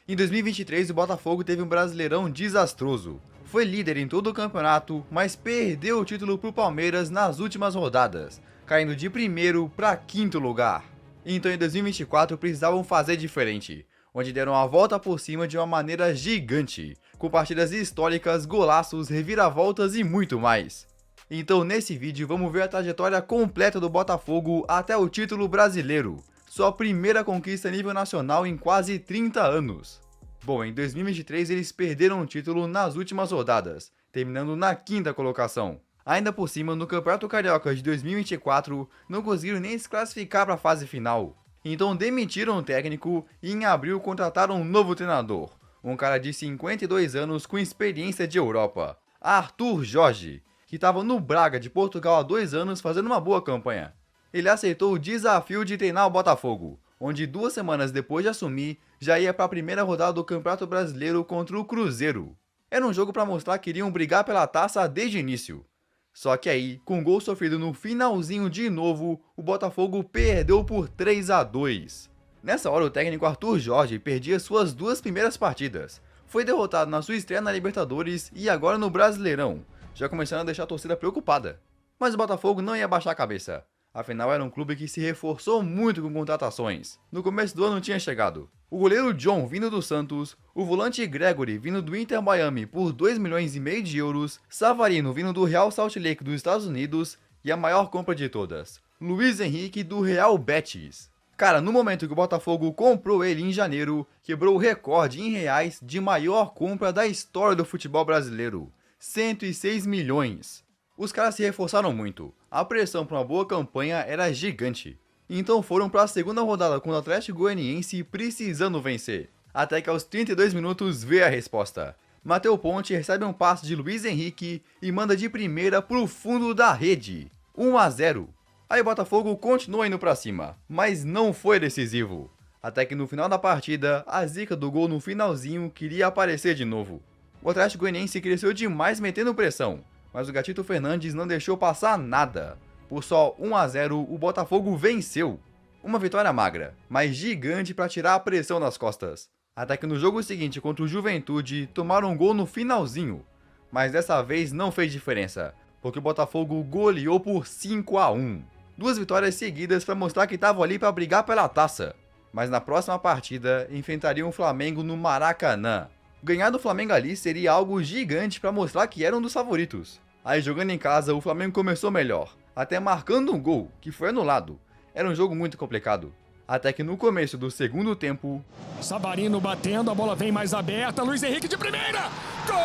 Em 2023, o Botafogo teve um Brasileirão desastroso. Foi líder em todo o campeonato, mas perdeu o título para o Palmeiras nas últimas rodadas, caindo de primeiro para quinto lugar. Então em 2024 precisavam fazer diferente, onde deram a volta por cima de uma maneira gigante, com partidas históricas, golaços, reviravoltas e muito mais. Então nesse vídeo vamos ver a trajetória completa do Botafogo até o título brasileiro, sua primeira conquista a nível nacional em quase 30 anos. Bom, em 2023 eles perderam o título nas últimas rodadas, terminando na quinta colocação. Ainda por cima, no Campeonato Carioca de 2024, não conseguiram nem se classificar para a fase final. Então demitiram o técnico e em abril contrataram um novo treinador, um cara de 52 anos com experiência de Europa, Arthur Jorge, que estava no Braga de Portugal há 2 anos fazendo uma boa campanha. Ele aceitou o desafio de treinar o Botafogo, onde 2 semanas depois de assumir, já ia para a primeira rodada do Campeonato Brasileiro contra o Cruzeiro. Era um jogo para mostrar que iriam brigar pela taça desde o início. Só que aí, com gol sofrido no finalzinho de novo, o Botafogo perdeu por 3-2. Nessa hora, o técnico Arthur Jorge perdia suas 2 primeiras partidas. Foi derrotado na sua estreia na Libertadores e agora no Brasileirão, já começando a deixar a torcida preocupada. Mas o Botafogo não ia baixar a cabeça. Afinal, era um clube que se reforçou muito com contratações. No começo do ano tinha chegado o goleiro John vindo do Santos, o volante Gregory vindo do Inter Miami por 2,5 milhões de euros, Savarino vindo do Real Salt Lake dos Estados Unidos e a maior compra de todas, Luiz Henrique do Real Betis. Cara, no momento que o Botafogo comprou ele em janeiro, quebrou o recorde em reais de maior compra da história do futebol brasileiro, 106 milhões. Os caras se reforçaram muito, a pressão para uma boa campanha era gigante. Então foram para a segunda rodada contra o Atlético Goianiense precisando vencer. Até que aos 32 minutos veio a resposta. Matheus Ponte recebe um passe de Luiz Henrique e manda de primeira pro fundo da rede. 1-0. Aí o Botafogo continuou indo para cima, mas não foi decisivo. Até que no final da partida, a zica do gol no finalzinho queria aparecer de novo. O Atlético Goianiense cresceu demais metendo pressão, mas o Gatito Fernandes não deixou passar nada. Por só 1-0, o Botafogo venceu. Uma vitória magra, mas gigante para tirar a pressão das costas. Até que no jogo seguinte contra o Juventude, tomaram um gol no finalzinho. Mas dessa vez não fez diferença, porque o Botafogo goleou por 5-1. 2 vitórias seguidas para mostrar que estavam ali para brigar pela taça. Mas na próxima partida, enfrentariam o Flamengo no Maracanã. Ganhar do Flamengo ali seria algo gigante para mostrar que eram um dos favoritos. Aí jogando em casa, o Flamengo começou melhor, até marcando um gol, que foi anulado. Era um jogo muito complicado. Até que no começo do segundo tempo... Savarino batendo, a bola vem mais aberta, Luiz Henrique de primeira! Gol!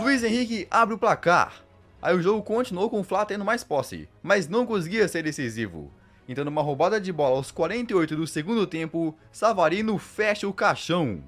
Luiz Henrique abre o placar. Aí o jogo continuou com o Fla tendo mais posse, mas não conseguia ser decisivo. Então numa roubada de bola aos 48 do segundo tempo, Savarino fecha o caixão.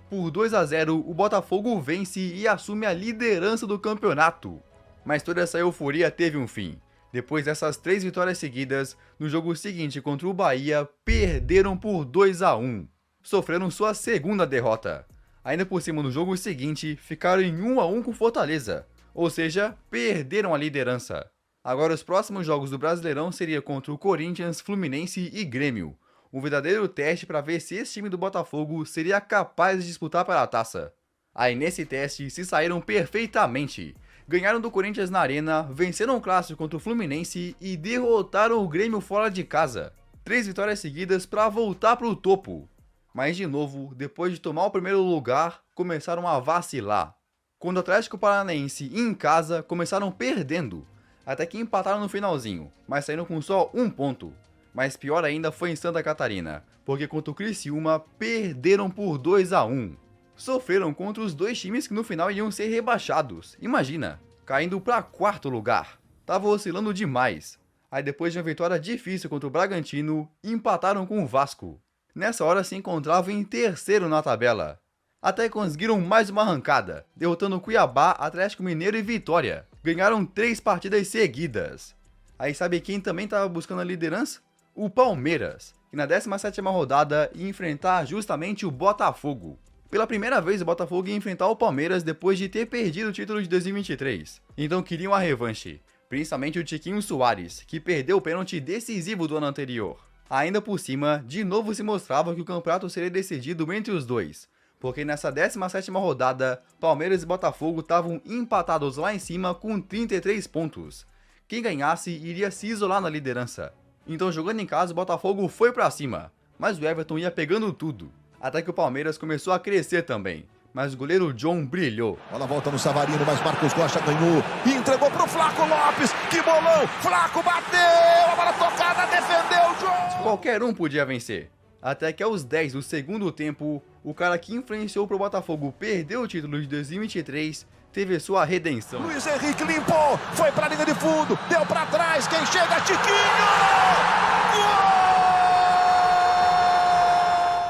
Por 2-0, o Botafogo vence e assume a liderança do campeonato. Mas toda essa euforia teve um fim. Depois dessas 3 vitórias seguidas, no jogo seguinte contra o Bahia, perderam por 2-1. Sofreram sua segunda derrota. Ainda por cima no jogo seguinte, ficaram em 1-1 com Fortaleza. Ou seja, perderam a liderança. Agora os próximos jogos do Brasileirão seriam contra o Corinthians, Fluminense e Grêmio. Um verdadeiro teste para ver se esse time do Botafogo seria capaz de disputar pela taça. Aí nesse teste se saíram perfeitamente. Ganharam do Corinthians na Arena, venceram o clássico contra o Fluminense e derrotaram o Grêmio fora de casa. 3 vitórias seguidas para voltar para o topo. Mas de novo, depois de tomar o primeiro lugar, começaram a vacilar. Contra o Atlético Paranaense em casa, começaram perdendo, até que empataram no finalzinho, mas saíram com só 1 ponto. Mas pior ainda foi em Santa Catarina, porque contra o Criciúma perderam por 2-1. Sofreram contra os 2 times que no final iam ser rebaixados, imagina, caindo para 4º lugar. Tava oscilando demais. Aí depois de uma vitória difícil contra o Bragantino, empataram com o Vasco. Nessa hora se encontravam em 3º na tabela. Até que conseguiram mais uma arrancada, derrotando Cuiabá, Atlético Mineiro e Vitória. Ganharam 3 partidas seguidas. Aí sabe quem também estava buscando a liderança? O Palmeiras, que na 17ª rodada ia enfrentar justamente o Botafogo. Pela primeira vez o Botafogo ia enfrentar o Palmeiras depois de ter perdido o título de 2023. Então queriam a revanche, principalmente o Tiquinho Soares, que perdeu o pênalti decisivo do ano anterior. Ainda por cima, de novo se mostrava que o campeonato seria decidido entre os dois, porque nessa 17ª rodada, Palmeiras e Botafogo estavam empatados lá em cima com 33 pontos. Quem ganhasse iria se isolar na liderança. Então, jogando em casa, o Botafogo foi pra cima, mas o Everton ia pegando tudo, até que o Palmeiras começou a crescer também. Mas o goleiro John brilhou. Bola volta no Savarino, mas Marcos Rocha ganhou e entregou pro Flaco Lopes. Que bolão! Flaco bateu! A bola tocada, defendeu o John! Qualquer um podia vencer. Até que aos 10 do segundo tempo, o cara que influenciou pro Botafogo perder o título de 2023 teve sua redenção. Luiz Henrique limpou, foi pra linha de fundo, deu pra trás, quem chega? Tiquinho!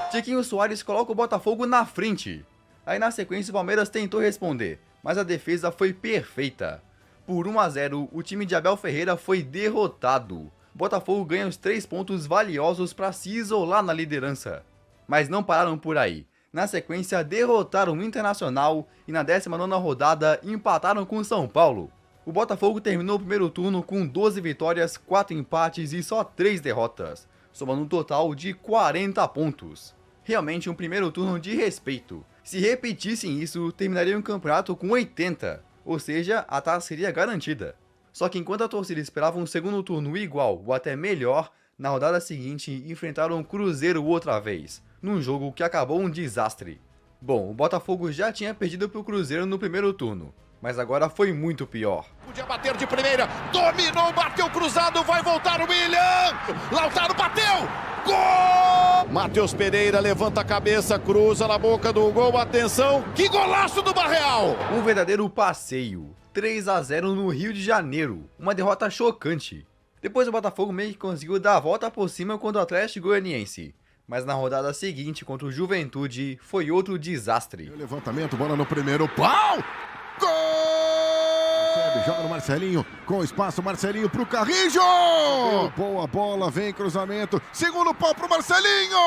Gol! Tiquinho Soares coloca o Botafogo na frente. Aí na sequência o Palmeiras tentou responder, mas a defesa foi perfeita. Por 1-0, o time de Abel Ferreira foi derrotado. O Botafogo ganha os 3 pontos valiosos para se isolar na liderança. Mas não pararam por aí. Na sequência, derrotaram o Internacional e na 19ª rodada empataram com o São Paulo. O Botafogo terminou o primeiro turno com 12 vitórias, 4 empates e só 3 derrotas, somando um total de 40 pontos. Realmente um primeiro turno de respeito. Se repetissem isso, terminariam o campeonato com 80, ou seja, a taça seria garantida. Só que enquanto a torcida esperava um segundo turno igual ou até melhor, na rodada seguinte enfrentaram o Cruzeiro outra vez, num jogo que acabou um desastre. Bom, o Botafogo já tinha perdido para o Cruzeiro no primeiro turno, mas agora foi muito pior. Podia bater de primeira, dominou, bateu cruzado, vai voltar o William! Lautaro bateu! Gol! Matheus Pereira levanta a cabeça, cruza na boca do gol, atenção, que golaço do Barreal! Um verdadeiro passeio, 3-0 no Rio de Janeiro, uma derrota chocante. Depois o Botafogo meio que conseguiu dar a volta por cima contra o Atlético Goianiense, mas na rodada seguinte contra o Juventude foi outro desastre. Levantamento, bola no primeiro pau! Gol! Joga no Marcelinho, com espaço, Marcelinho pro Carrijo! Boa bola, vem cruzamento, segundo pau pro Marcelinho!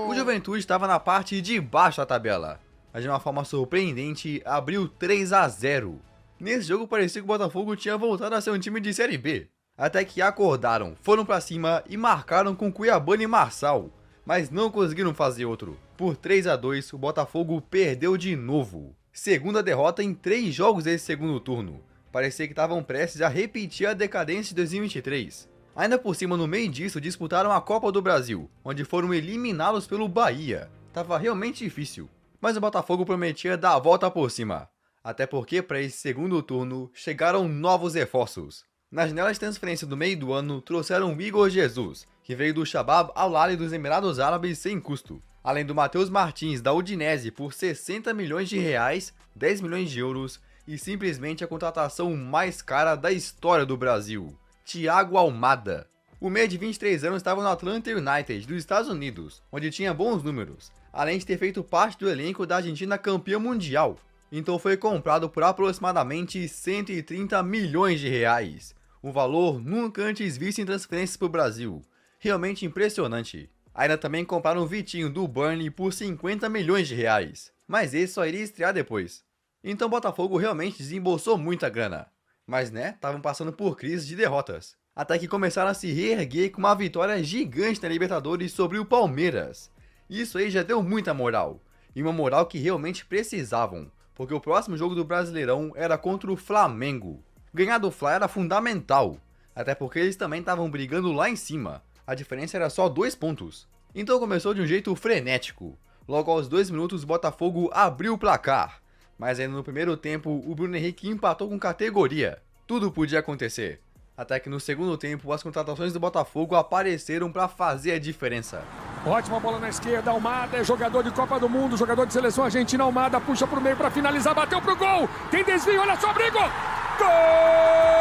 O Juventude estava na parte de baixo da tabela, mas de uma forma surpreendente abriu 3-0. Nesse jogo parecia que o Botafogo tinha voltado a ser um time de Série B. Até que acordaram, foram pra cima e marcaram com Cuiabano e Marçal, mas não conseguiram fazer outro. Por 3-2, o Botafogo perdeu de novo. Segunda derrota em 3 jogos desse segundo turno. Parecia que estavam prestes a repetir a decadência de 2023. Ainda por cima, no meio disso, disputaram a Copa do Brasil, onde foram eliminados pelo Bahia. Tava realmente difícil, mas o Botafogo prometia dar a volta por cima. Até porque para esse segundo turno chegaram novos reforços. Na janela de transferência do meio do ano, trouxeram o Igor Jesus, que veio do Shabab Al-Ahly dos Emirados Árabes sem custo. Além do Matheus Martins, da Udinese, por 60 milhões de reais, 10 milhões de euros, e simplesmente a contratação mais cara da história do Brasil, Thiago Almada. O meia de 23 anos estava no Atlanta United, dos Estados Unidos, onde tinha bons números, além de ter feito parte do elenco da Argentina campeã mundial. Então foi comprado por aproximadamente 130 milhões de reais, um valor nunca antes visto em transferências para o Brasil. Realmente impressionante. Ainda também compraram o Vitinho do Burnley por 50 milhões de reais, mas esse só iria estrear depois. Então o Botafogo realmente desembolsou muita grana, mas estavam passando por crise de derrotas, até que começaram a se reerguer com uma vitória gigante na Libertadores sobre o Palmeiras. Isso aí já deu muita moral, e uma moral que realmente precisavam, porque o próximo jogo do Brasileirão era contra o Flamengo. Ganhar do Fla era fundamental, até porque eles também estavam brigando lá em cima. A diferença era só 2 pontos. Então começou de um jeito frenético. Logo aos 2 minutos o Botafogo abriu o placar. Mas ainda no primeiro tempo o Bruno Henrique empatou com categoria. Tudo podia acontecer. Até que no segundo tempo as contratações do Botafogo apareceram para fazer a diferença. Ótima bola na esquerda, Almada é jogador de Copa do Mundo, jogador de seleção argentina. Almada puxa pro meio para finalizar, bateu pro gol. Tem desvio, olha só, Brigo! Gol!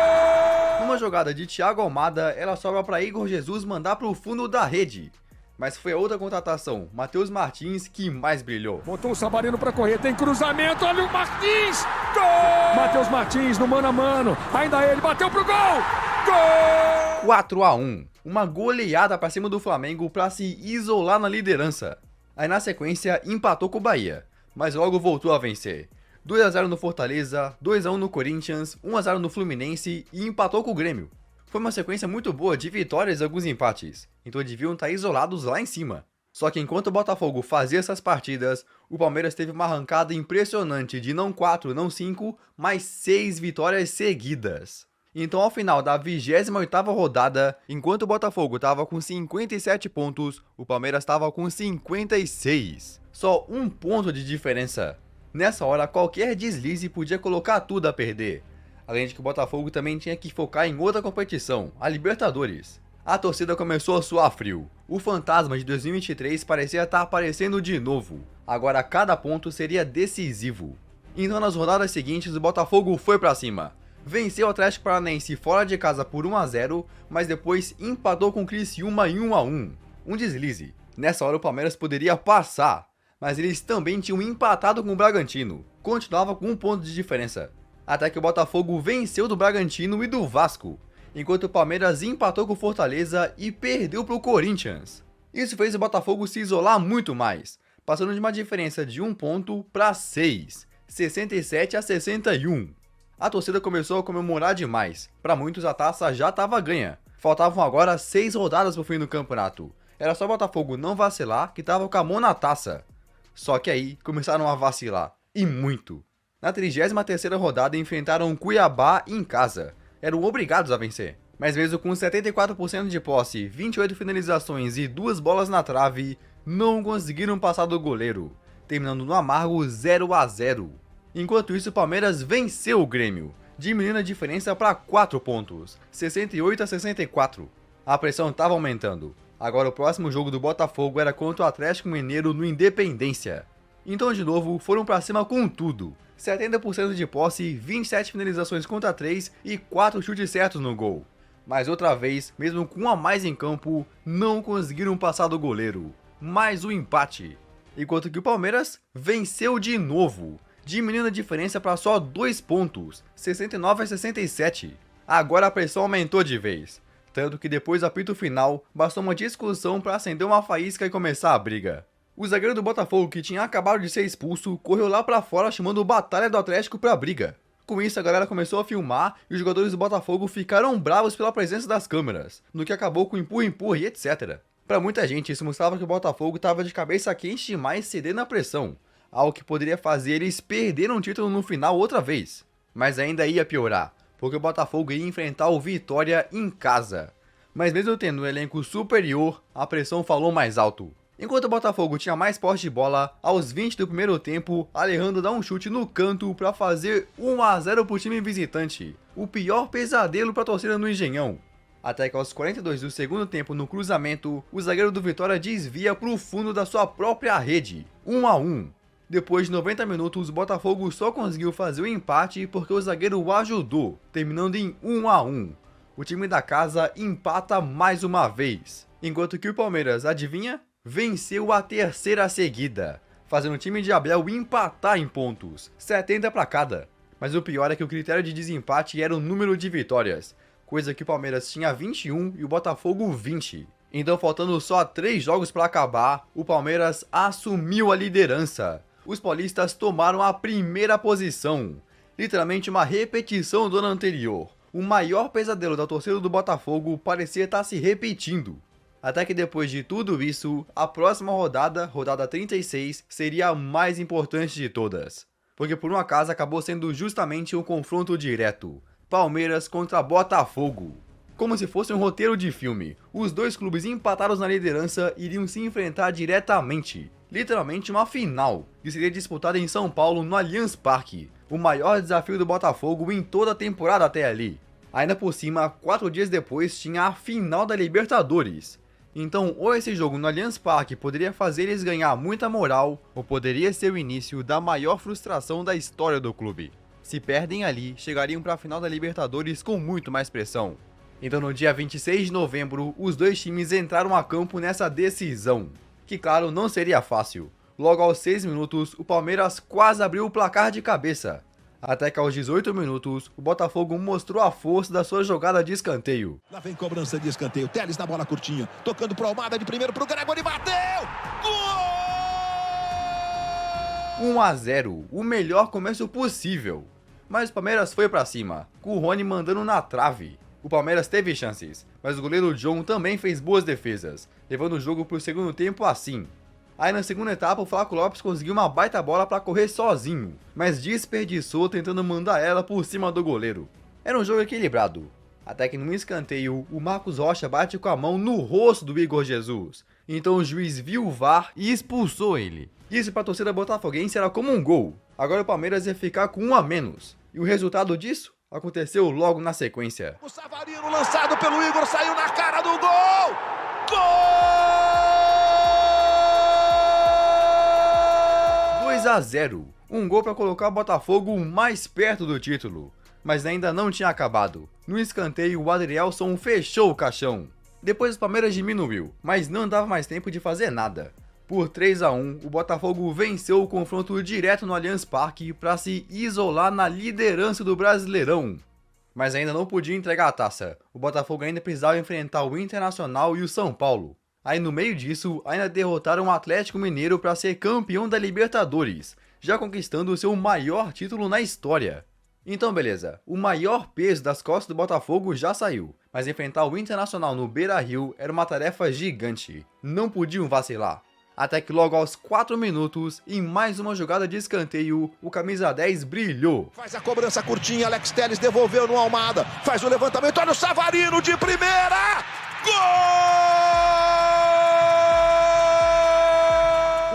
Numa jogada de Thiago Almada, ela sobra para Igor Jesus mandar para o fundo da rede. Mas foi a outra contratação, Matheus Martins, que mais brilhou. Botou o Savarino para correr, tem cruzamento, olha o Martins! Gol! Matheus Martins no mano a mano, ainda ele, bateu pro gol! Gol! 4-1, uma goleada para cima do Flamengo para se isolar na liderança. Aí na sequência empatou com o Bahia, mas logo voltou a vencer. 2-0 no Fortaleza, 2-1 no Corinthians, 1-0 no Fluminense e empatou com o Grêmio. Foi uma sequência muito boa de vitórias e alguns empates, então deviam estar isolados lá em cima. Só que enquanto o Botafogo fazia essas partidas, o Palmeiras teve uma arrancada impressionante de não 4, não 5, mas 6 vitórias seguidas. Então ao final da 28ª rodada, enquanto o Botafogo estava com 57 pontos, o Palmeiras estava com 56. Só um ponto de diferença. Nessa hora, qualquer deslize podia colocar tudo a perder. Além de que o Botafogo também tinha que focar em outra competição, a Libertadores. A torcida começou a suar frio. O fantasma de 2023 parecia estar aparecendo de novo. Agora cada ponto seria decisivo. Então nas rodadas seguintes o Botafogo foi pra cima. Venceu o Atlético Paranaense fora de casa por 1-0, mas depois empatou com o Criciúma em 1-1. Um deslize. Nessa hora o Palmeiras poderia passar, mas eles também tinham empatado com o Bragantino. Continuava com um ponto de diferença. Até que o Botafogo venceu do Bragantino e do Vasco, enquanto o Palmeiras empatou com o Fortaleza e perdeu para o Corinthians. Isso fez o Botafogo se isolar muito mais, passando de uma diferença de 1 ponto para 6, 67-61. A torcida começou a comemorar demais, para muitos a taça já estava ganha. Faltavam agora 6 rodadas para o fim do campeonato. Era só o Botafogo não vacilar que estava com a mão na taça. Só que aí começaram a vacilar, e muito. Na 33ª rodada enfrentaram o Cuiabá em casa. Eram obrigados a vencer. Mas mesmo com 74% de posse, 28 finalizações e 2 bolas na trave, não conseguiram passar do goleiro, terminando no amargo 0-0. Enquanto isso, o Palmeiras venceu o Grêmio, diminuindo a diferença para 4 pontos, 68-64. A pressão estava aumentando. Agora o próximo jogo do Botafogo era contra o Atlético Mineiro no Independência. Então de novo, foram para cima com tudo. 70% de posse, 27 finalizações contra 3 e 4 chutes certos no gol. Mas outra vez, mesmo com um a mais em campo, não conseguiram passar do goleiro. Mais um empate. Enquanto que o Palmeiras venceu de novo, diminuindo a diferença para só 2 pontos, 69-67. Agora a pressão aumentou de vez. Tanto que depois do apito final, bastou uma discussão para acender uma faísca e começar a briga. O zagueiro do Botafogo, que tinha acabado de ser expulso, correu lá pra fora chamando o Batalha do Atlético pra briga. Com isso, a galera começou a filmar e os jogadores do Botafogo ficaram bravos pela presença das câmeras, no que acabou com empurra-empurra e etc. Pra muita gente, isso mostrava que o Botafogo estava de cabeça quente demais cedendo à pressão, algo que poderia fazer eles perderem um título no final outra vez. Mas ainda ia piorar, porque o Botafogo ia enfrentar o Vitória em casa. Mas mesmo tendo um elenco superior, a pressão falou mais alto. Enquanto o Botafogo tinha mais posse de bola, aos 20 do primeiro tempo, Alejandro dá um chute no canto para fazer 1-0 pro time visitante. O pior pesadelo para a torcida no Engenhão. Até que aos 42 do segundo tempo no cruzamento, o zagueiro do Vitória desvia pro fundo da sua própria rede. 1-1. Depois de 90 minutos, o Botafogo só conseguiu fazer o empate porque o zagueiro o ajudou, terminando em 1-1. O time da casa empata mais uma vez. Enquanto que o Palmeiras, adivinha? Venceu a terceira seguida, fazendo o time de Abel empatar em pontos, 70 para cada. Mas o pior é que o critério de desempate era o número de vitórias, coisa que o Palmeiras tinha 21 e o Botafogo 20. Então, faltando só 3 jogos para acabar, o Palmeiras assumiu a liderança. Os paulistas tomaram a primeira posição, literalmente uma repetição do ano anterior. O maior pesadelo da torcida do Botafogo parecia estar se repetindo. Até que depois de tudo isso, a próxima rodada, rodada 36, seria a mais importante de todas. Porque por um acaso acabou sendo justamente um confronto direto. Palmeiras contra Botafogo. Como se fosse um roteiro de filme, os dois clubes empatados na liderança iriam se enfrentar diretamente. Literalmente uma final, que seria disputada em São Paulo no Allianz Parque. O maior desafio do Botafogo em toda a temporada até ali. Ainda por cima, 4 dias depois tinha a final da Libertadores. Então, ou esse jogo no Allianz Parque poderia fazer eles ganhar muita moral, ou poderia ser o início da maior frustração da história do clube. Se perdem ali, chegariam para a final da Libertadores com muito mais pressão. Então, no dia 26 de novembro, os dois times entraram a campo nessa decisão, que claro, não seria fácil. Logo aos 6 minutos, o Palmeiras quase abriu o placar de cabeça. Até que aos 18 minutos, o Botafogo mostrou a força da sua jogada de escanteio. Lá vem cobrança de escanteio, Telles na bola curtinha, tocando pro Almada de primeiro pro Gregório, bateu! Gol! 1-0, o melhor começo possível. Mas o Palmeiras foi pra cima, com o Rony mandando na trave. O Palmeiras teve chances, mas o goleiro John também fez boas defesas, levando o jogo para o segundo tempo assim. Aí na segunda etapa o Flaco Lopes conseguiu uma baita bola para correr sozinho, mas desperdiçou tentando mandar ela por cima do goleiro. Era um jogo equilibrado, até que num escanteio o Marcos Rocha bate com a mão no rosto do Igor Jesus. Então o juiz viu o VAR e expulsou ele. Isso para a torcida botafoguense era como um gol. Agora o Palmeiras ia ficar com 1 a menos. E o resultado disso aconteceu logo na sequência. O Savarino lançado pelo Igor, saiu na cara do gol! Gol! 2 a 0. Um gol para colocar o Botafogo mais perto do título. Mas ainda não tinha acabado. No escanteio, o Adrielson fechou o caixão. Depois o Palmeiras diminuiu, mas não dava mais tempo de fazer nada. Por 3 a 1, o Botafogo venceu o confronto direto no Allianz Parque para se isolar na liderança do Brasileirão. Mas ainda não podia entregar a taça. O Botafogo ainda precisava enfrentar o Internacional e o São Paulo. Aí no meio disso, ainda derrotaram o Atlético Mineiro para ser campeão da Libertadores, já conquistando o seu maior título na história. Então beleza, o maior peso das costas do Botafogo já saiu, mas enfrentar o Internacional no Beira-Rio era uma tarefa gigante, não podiam vacilar. Até que logo aos 4 minutos, em mais uma jogada de escanteio, o camisa 10 brilhou. Faz a cobrança curtinha, Alex Telles devolveu no Almada, faz o levantamento, olha o Savarino de primeira! Gol!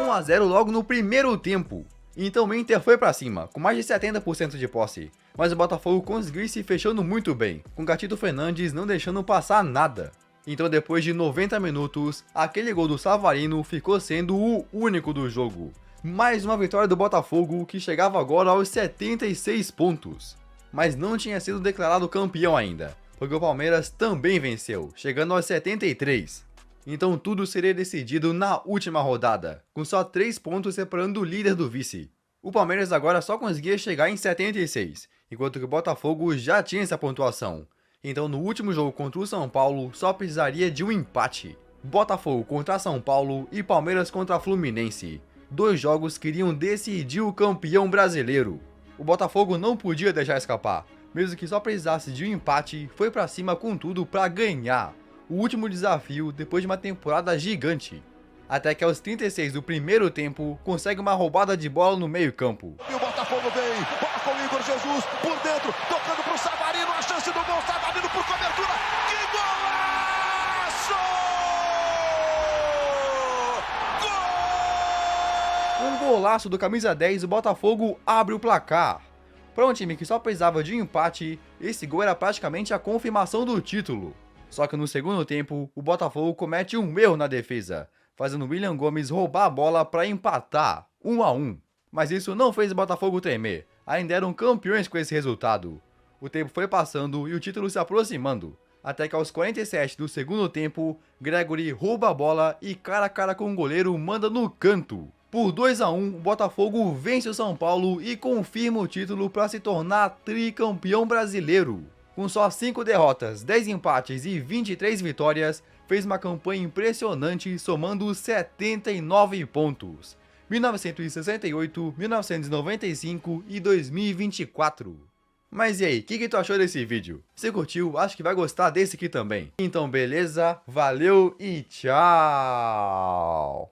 1 a 0 logo no primeiro tempo. Então o Inter foi pra cima, com mais de 70% de posse, mas o Botafogo conseguiu se fechando muito bem, com Gatito Fernandes não deixando passar nada. Então depois de 90 minutos, aquele gol do Savarino ficou sendo o único do jogo. Mais uma vitória do Botafogo, que chegava agora aos 76 pontos. Mas não tinha sido declarado campeão ainda, porque o Palmeiras também venceu, chegando aos 73. Então tudo seria decidido na última rodada, com só 3 pontos separando o líder do vice. O Palmeiras agora só conseguia chegar em 76, enquanto que o Botafogo já tinha essa pontuação. Então no último jogo contra o São Paulo só precisaria de um empate. Botafogo contra São Paulo e Palmeiras contra Fluminense. 2 jogos que iriam decidir o campeão brasileiro. O Botafogo não podia deixar escapar, mesmo que só precisasse de um empate, foi pra cima com tudo pra ganhar. O último desafio depois de uma temporada gigante. Até que aos 36 do primeiro tempo, consegue uma roubada de bola no meio campo. E o Botafogo vem, bola com o Igor Jesus, por dentro, tocando pro Savarino, a chance do gol, Savarino por cobertura, que golaço! Gol! Um golaço do camisa 10, o Botafogo abre o placar. Para um time que só precisava de um empate, esse gol era praticamente a confirmação do título. Só que no segundo tempo, o Botafogo comete um erro na defesa, fazendo William Gomes roubar a bola para empatar, 1 a 1. Mas isso não fez o Botafogo tremer, ainda eram campeões com esse resultado. O tempo foi passando e o título se aproximando, até que aos 47 do segundo tempo, Gregory rouba a bola e cara a cara com o goleiro manda no canto. Por 2 a 1, o Botafogo vence o São Paulo e confirma o título para se tornar tricampeão brasileiro. Com só 5 derrotas, 10 empates e 23 vitórias, fez uma campanha impressionante somando 79 pontos. 1968, 1995 e 2024. Mas e aí, o que tu achou desse vídeo? Se curtiu, acho que vai gostar desse aqui também. Então beleza, valeu e tchau!